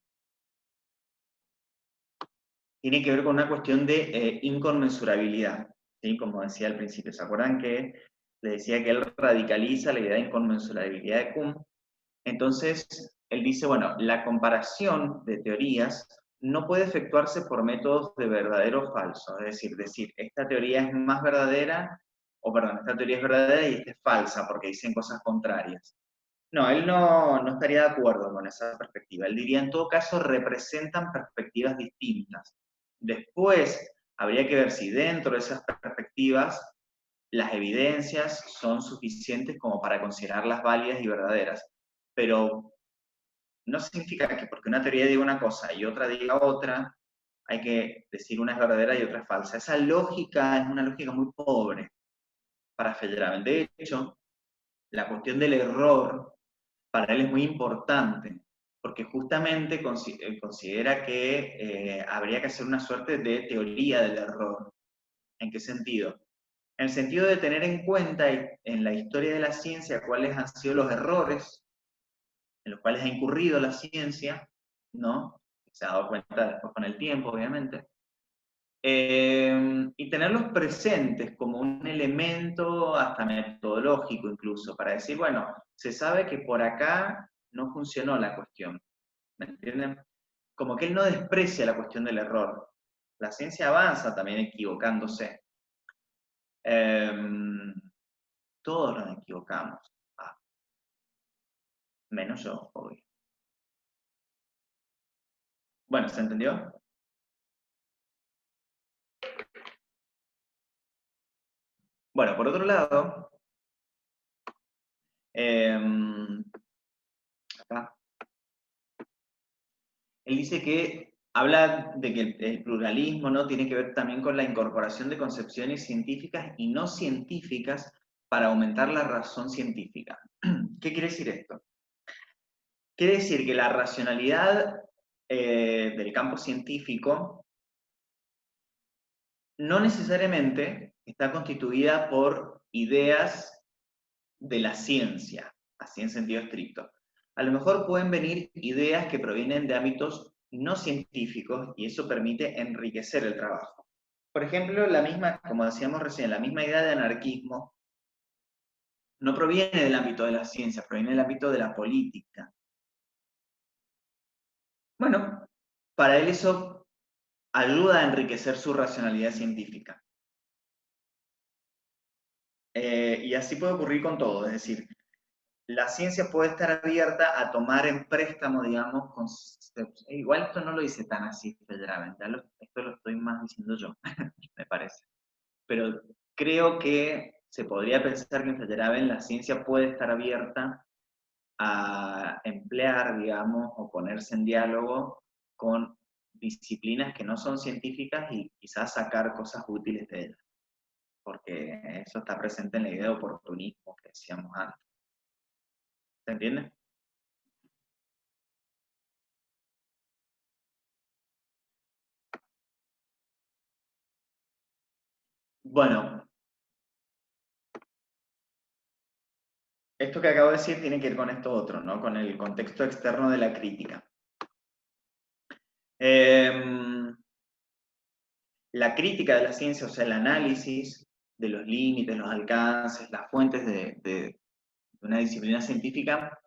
tiene que ver con una cuestión de inconmensurabilidad, ¿sí? Como decía al principio. ¿Se acuerdan que le decía que él radicaliza la idea de inconmensurabilidad de Kuhn? Entonces, él dice, bueno, la comparación de teorías no puede efectuarse por métodos de verdadero o falso, es decir, esta teoría es más verdadera, o perdón, esta teoría es verdadera y esta es falsa porque dicen cosas contrarias. No, él no estaría de acuerdo con esa perspectiva. Él diría, en todo caso, representan perspectivas distintas. Después, habría que ver si dentro de esas perspectivas las evidencias son suficientes como para considerarlas válidas y verdaderas. Pero no significa que porque una teoría diga una cosa y otra diga otra, hay que decir una es verdadera y otra es falsa. Esa lógica es una lógica muy pobre para Feyerabend. De hecho, la cuestión del error para él es muy importante, porque justamente considera que habría que hacer una suerte de teoría del error. ¿En qué sentido? En el sentido de tener en cuenta en la historia de la ciencia cuáles han sido los errores en los cuales ha incurrido la ciencia, ¿no? Se ha dado cuenta después con el tiempo, obviamente. Y tenerlos presentes como un elemento hasta metodológico incluso, para decir, bueno, se sabe que por acá no funcionó la cuestión, ¿me entienden? Como que él no desprecia la cuestión del error. La ciencia avanza también equivocándose. Todos nos equivocamos, menos yo, obvio. Bueno, ¿se entendió? Bueno, por otro lado, acá, él dice que habla de que el pluralismo, ¿no?, tiene que ver también con la incorporación de concepciones científicas y no científicas para aumentar la razón científica. ¿Qué quiere decir esto? Quiere decir que la racionalidad del campo científico no necesariamente está constituida por ideas de la ciencia, así en sentido estricto. A lo mejor pueden venir ideas que provienen de ámbitos no científicos y eso permite enriquecer el trabajo. Por ejemplo, la misma, como decíamos recién, la misma idea de anarquismo no proviene del ámbito de la ciencia, proviene del ámbito de la política. Bueno, para él eso ayuda a enriquecer su racionalidad científica. Y así puede ocurrir con todo, es decir, la ciencia puede estar abierta a tomar en préstamo, digamos, conceptos. Igual esto no lo dice tan así, Feyerabend, esto lo estoy más diciendo yo, me parece. Pero creo que se podría pensar que en Feyerabend la ciencia puede estar abierta a emplear, digamos, o ponerse en diálogo con disciplinas que no son científicas y quizás sacar cosas útiles de ellas, porque eso está presente en la idea de oportunismo que decíamos antes. ¿Se entiende? Bueno, esto que acabo de decir tiene que ir con esto otro, ¿no? Con el contexto externo de la crítica. La crítica de la ciencia, o sea, el análisis de los límites, los alcances, las fuentes de una disciplina científica,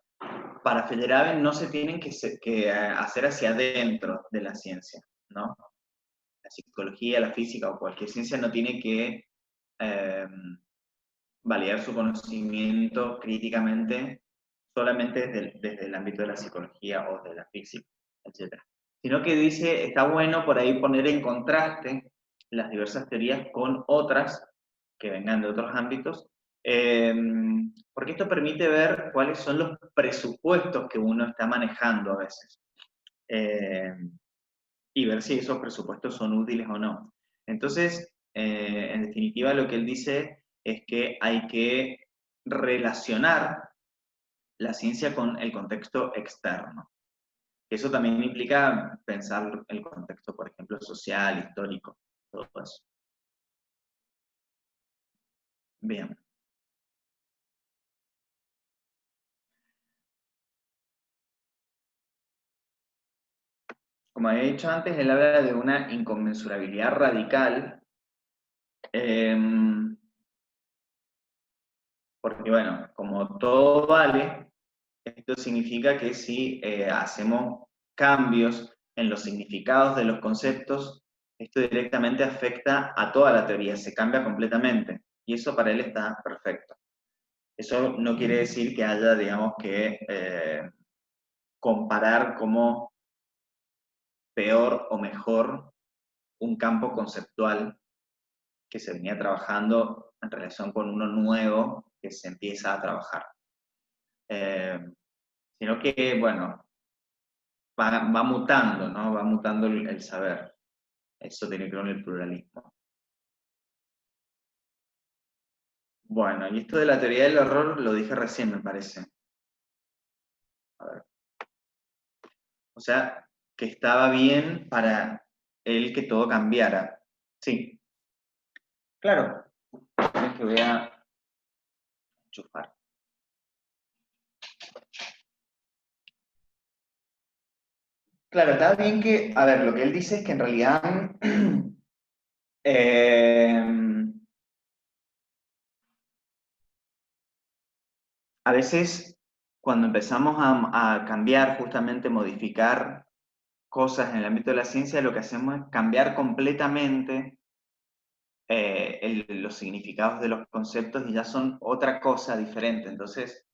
para Feyerabend no se tienen que hacer hacia adentro de la ciencia, ¿no? La psicología, la física o cualquier ciencia no tiene que validar su conocimiento críticamente solamente desde el ámbito de la psicología o de la física, etc. Sino que dice, está bueno por ahí poner en contraste las diversas teorías con otras que vengan de otros ámbitos, porque esto permite ver cuáles son los presupuestos que uno está manejando a veces, y ver si esos presupuestos son útiles o no. Entonces, en definitiva, lo que él dice es que hay que relacionar la ciencia con el contexto externo. Eso también implica pensar el contexto, por ejemplo, social, histórico, todo eso. Bien. Como había dicho antes, él habla de una inconmensurabilidad radical, porque bueno, como todo vale, esto significa que si hacemos cambios en los significados de los conceptos, esto directamente afecta a toda la teoría, se cambia completamente. Y eso para él está perfecto. Eso no quiere decir que haya, digamos, que comparar como peor o mejor un campo conceptual que se venía trabajando en relación con uno nuevo que se empieza a trabajar. Eh, Sino que, bueno, va mutando, ¿no? Va mutando el saber. Eso tiene que ver con el pluralismo. Bueno, y esto de la teoría del error lo dije recién, me parece. A ver. O sea, que estaba bien para él que todo cambiara. Sí, claro. Es que voy a enchufar. Claro, está bien que, a ver, lo que él dice es que en realidad eh, a veces cuando empezamos a cambiar, justamente modificar cosas en el ámbito de la ciencia, lo que hacemos es cambiar completamente los significados de los conceptos y ya son otra cosa diferente. Entonces,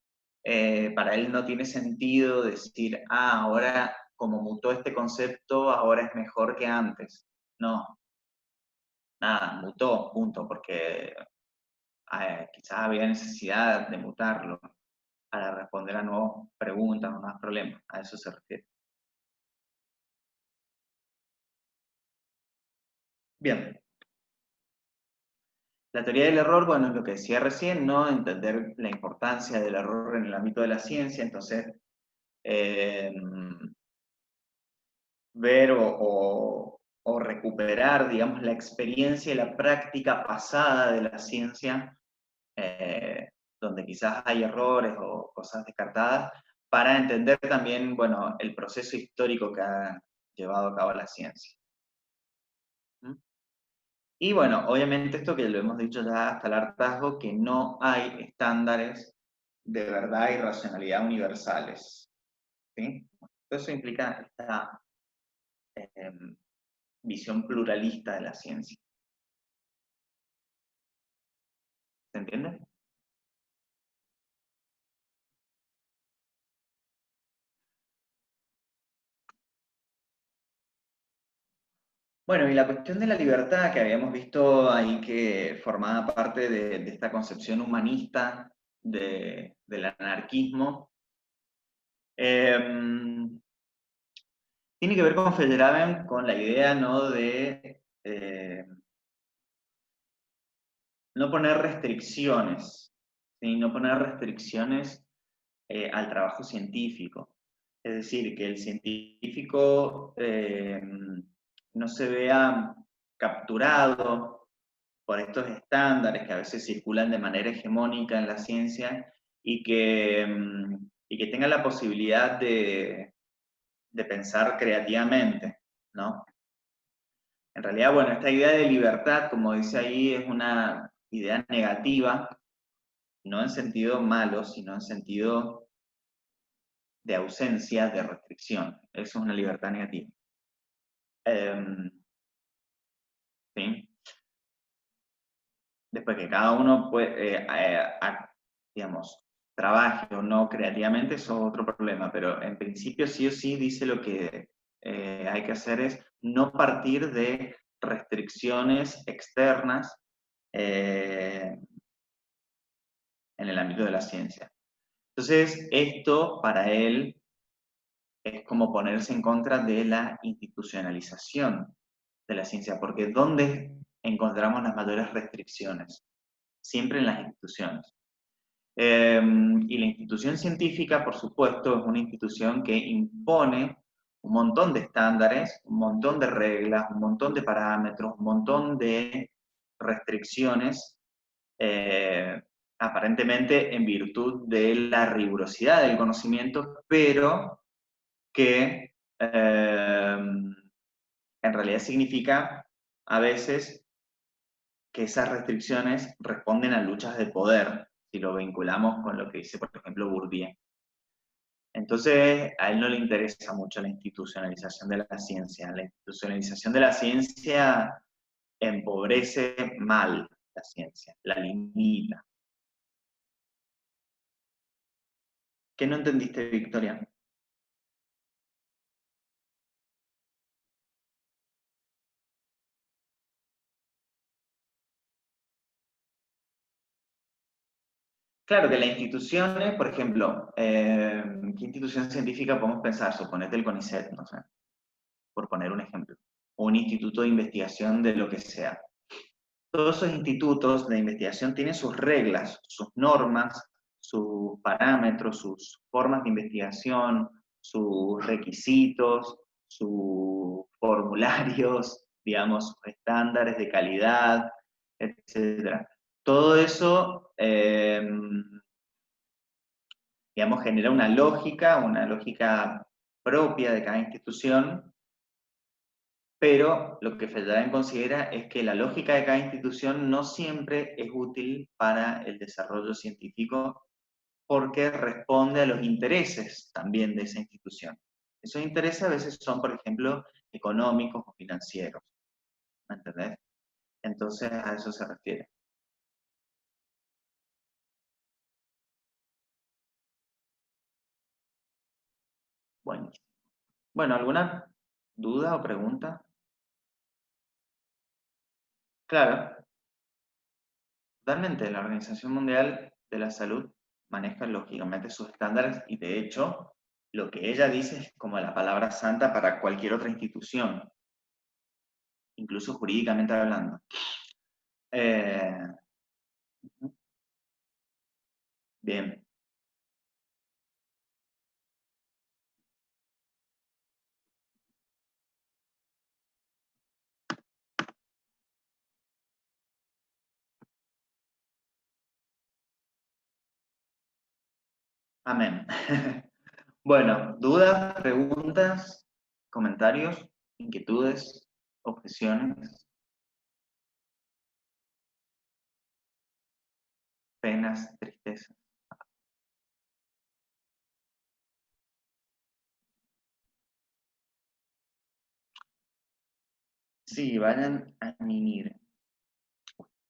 para él no tiene sentido decir, ah, ahora como mutó este concepto, ahora es mejor que antes. No, nada, mutó, punto, porque quizás había necesidad de mutarlo para responder a nuevas preguntas o nuevos problemas. A eso se refiere. Bien, la teoría del error, bueno, es lo que decía recién, ¿no? Entender la importancia del error en el ámbito de la ciencia, entonces, eh, ver o recuperar, digamos, la experiencia y la práctica pasada de la ciencia, donde quizás hay errores o cosas descartadas, para entender también, bueno, el proceso histórico que ha llevado a cabo la ciencia. ¿Mm? Y bueno, obviamente esto que lo hemos dicho ya hasta el hartazgo, que no hay estándares de verdad y racionalidad universales. ¿Sí? Eso implica esta visión pluralista de la ciencia. ¿Se entiende? Bueno, y la cuestión de la libertad que habíamos visto ahí que formaba parte de esta concepción humanista del anarquismo, eh, tiene que ver con Feyerabend, con la idea, ¿no?, de no poner restricciones, ¿sí? No poner restricciones al trabajo científico. Es decir, que el científico no se vea capturado por estos estándares que a veces circulan de manera hegemónica en la ciencia y que tenga la posibilidad de pensar creativamente, ¿no? En realidad, bueno, esta idea de libertad, como dice ahí, es una idea negativa, no en sentido malo, sino en sentido de ausencia, de restricción. Eso es una libertad negativa. ¿Sí? Después que cada uno puede, digamos, trabaje o no creativamente, eso es otro problema, pero en principio sí o sí dice lo que hay que hacer es no partir de restricciones externas eh, en el ámbito de la ciencia. Entonces, esto para él es como ponerse en contra de la institucionalización de la ciencia, porque ¿dónde encontramos las mayores restricciones? Siempre en las instituciones. Y la institución científica, por supuesto, es una institución que impone un montón de estándares, un montón de reglas, un montón de parámetros, un montón de restricciones, eh, aparentemente en virtud de la rigurosidad del conocimiento, pero que en realidad significa a veces que esas restricciones responden a luchas de poder, si lo vinculamos con lo que dice, por ejemplo, Bourdieu. Entonces, a él no le interesa mucho la institucionalización de la ciencia. La institucionalización de la ciencia empobrece mal la ciencia, la limita. ¿Qué no entendiste, Victoria? Claro que las instituciones, por ejemplo, ¿qué institución científica podemos pensar? Suponete el CONICET, no sé, por poner un ejemplo. o un instituto de investigación de lo que sea. Todos esos institutos de investigación tienen sus reglas, sus normas, sus parámetros, sus formas de investigación, sus requisitos, sus formularios, digamos, estándares de calidad, etcétera. Todo eso, digamos, genera una lógica propia de cada institución, pero lo que Federain considera es que la lógica de cada institución no siempre es útil para el desarrollo científico porque responde a los intereses también de esa institución. Esos intereses a veces son, por ejemplo, económicos o financieros. ¿Me entendés? Entonces a eso se refiere. Bueno, bueno, ¿alguna duda o pregunta? Claro, totalmente. La Organización Mundial de la Salud maneja lógicamente sus estándares y de hecho lo que ella dice es como la palabra santa para cualquier otra institución, incluso jurídicamente hablando. Eh, bien, amén. Bueno, dudas, preguntas, comentarios, inquietudes, objeciones, penas, tristezas. Sí, vayan a mimir.